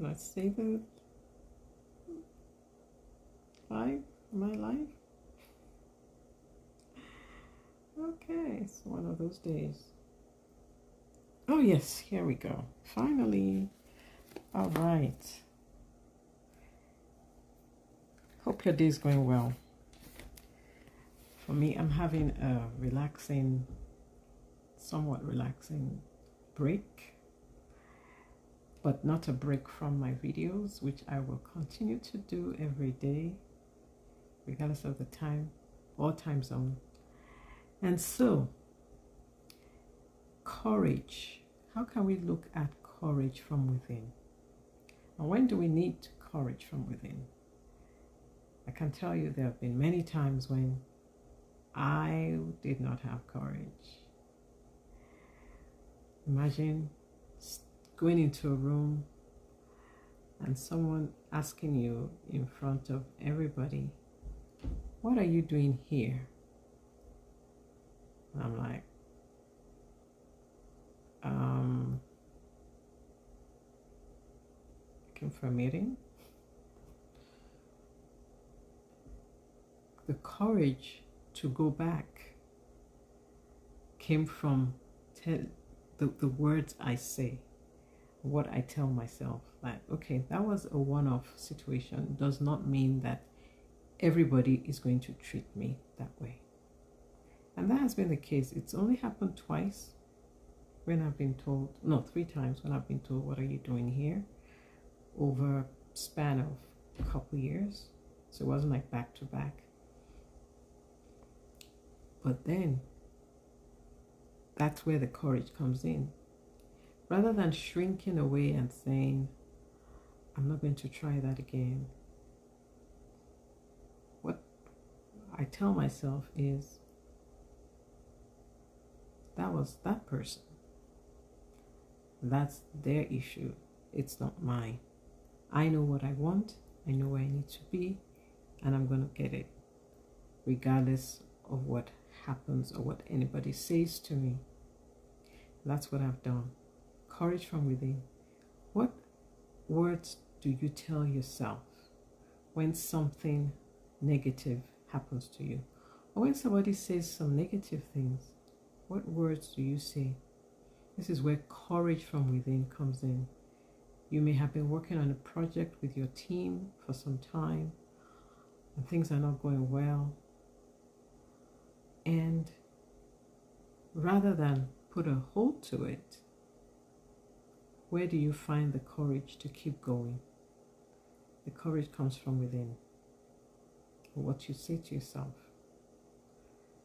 let's say the life, my life. Okay, it's one of those days. Oh yes, here we go. Finally. All right. Hope your day is going well. For me, I'm having a relaxing, somewhat relaxing break, but not a break from my videos, which I will continue to do every day, regardless of the time or time zone. And so, courage. How can we look at courage from within? And when do we need courage from within? I can tell you there have been many times when I did not have courage. Imagine going into a room and someone asking you in front of everybody, "What are you doing here?" And I'm like, looking for a meeting. The courage to go back came from the words I say, what I tell myself. Like, okay, that was a one-off situation. Does not mean that everybody is going to treat me that way. And that has been the case. It's only happened twice when I've been told, no, 3 times when I've been told, "What are you doing here?" over a span of a couple years. So it wasn't like back to back. But then that's where the courage comes in. Rather than shrinking away and saying, "I'm not going to try that again," what I tell myself is, that was that person. That's their issue. It's not mine. I know what I want. I know where I need to be, and I'm going to get it, regardless of what happens or what anybody says to me. That's what I've done. Courage from within. What words do you tell yourself when something negative happens to you? Or when somebody says some negative things, what words do you say? This is where courage from within comes in. You may have been working on a project with your team for some time, and things are not going well. And rather than put a hold to it, where do you find the courage to keep going? The courage comes from within, what you say to yourself.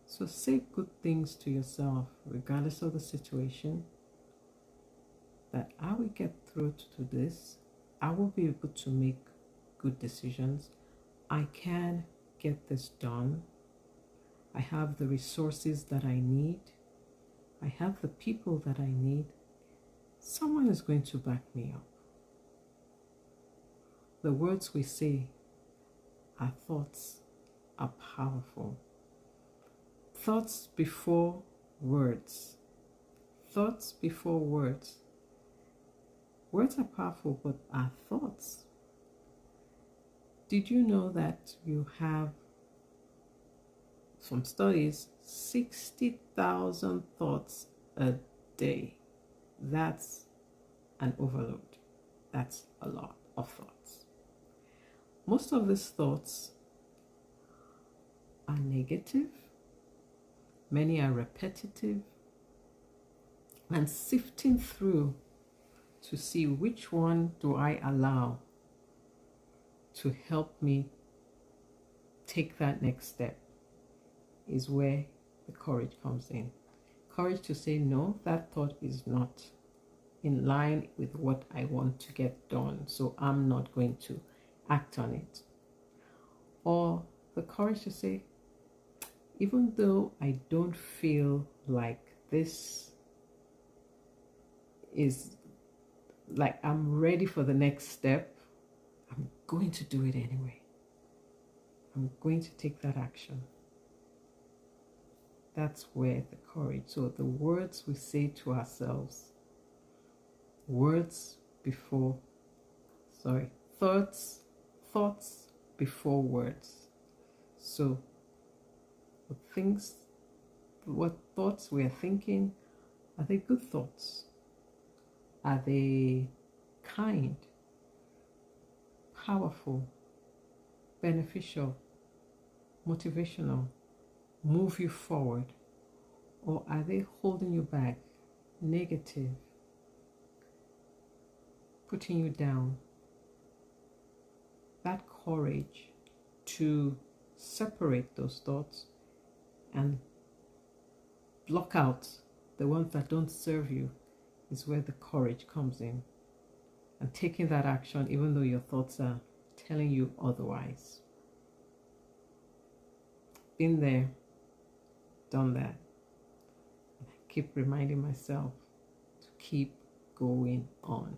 So say good things to yourself, regardless of the situation, that I will get through to this. I will be able to make good decisions. I can get this done. I have the resources that I need. I have the people that I need. Someone is going to back me up. The words we say, our thoughts are powerful. Thoughts before words. Thoughts before words. Words are powerful, but our thoughts. Did you know that you have, from studies, 60,000 thoughts a day? That's an overload. That's a lot of thoughts. Most of these thoughts are negative. Many are repetitive. And sifting through to see which one do I allow to help me take that next step is where the courage comes in. Courage to say, no, that thought is not in line with what I want to get done, so I'm not going to act on it. Or the courage to say, even though I don't feel like this is like I'm ready for the next step, I'm going to do it anyway. I'm going to take that action. That's where the courage. So the words we say to ourselves, words before Sorry, thoughts before words. So what thoughts we are thinking, are they good thoughts? Are they kind, powerful, beneficial, motivational, move you forward? Or are they holding you back, negative, putting you down? That courage to separate those thoughts and block out the ones that don't serve you is where the courage comes in. And taking that action even though your thoughts are telling you otherwise. Been there, done that. Keep reminding myself to keep going on.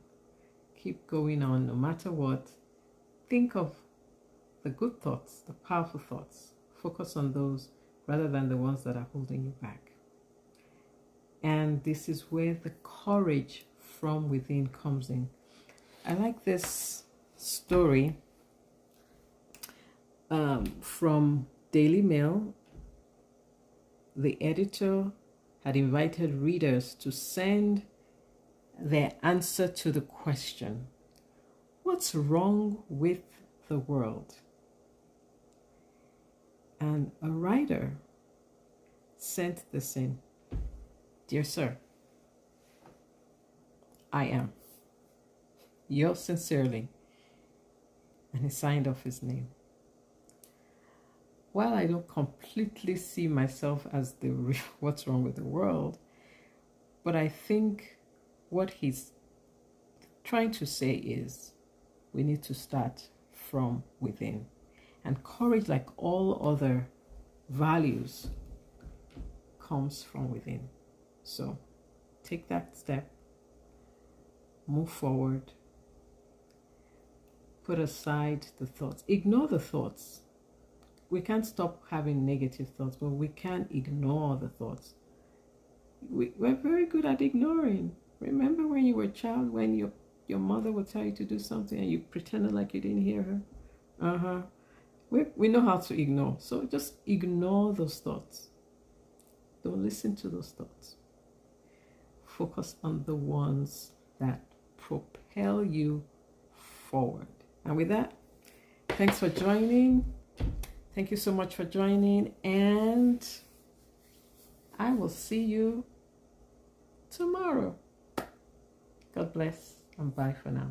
Keep going on no matter what. Think of the good thoughts, the powerful thoughts. Focus on those rather than the ones that are holding you back. And this is where the courage from within comes in. I like this story from Daily Mail. The editor had invited readers to send their answer to the question, what's wrong with the world? And a writer sent this in. Dear sir, I am. Yours sincerely. And he signed off his name. While I don't completely see myself as the what's wrong with the world, but I think what he's trying to say is we need to start from within. And courage, like all other values, comes from within. So take that step, move forward, put aside the thoughts, ignore the thoughts. We can't stop having negative thoughts, but we can't ignore the thoughts. We're very good at ignoring. Remember when you were a child, when your mother would tell you to do something and you pretended like you didn't hear her? We know how to ignore. So just ignore those thoughts. Don't listen to those thoughts. Focus on the ones that propel you forward. And with that, thanks for joining. Thank you so much for joining, and I will see you tomorrow. God bless, and bye for now.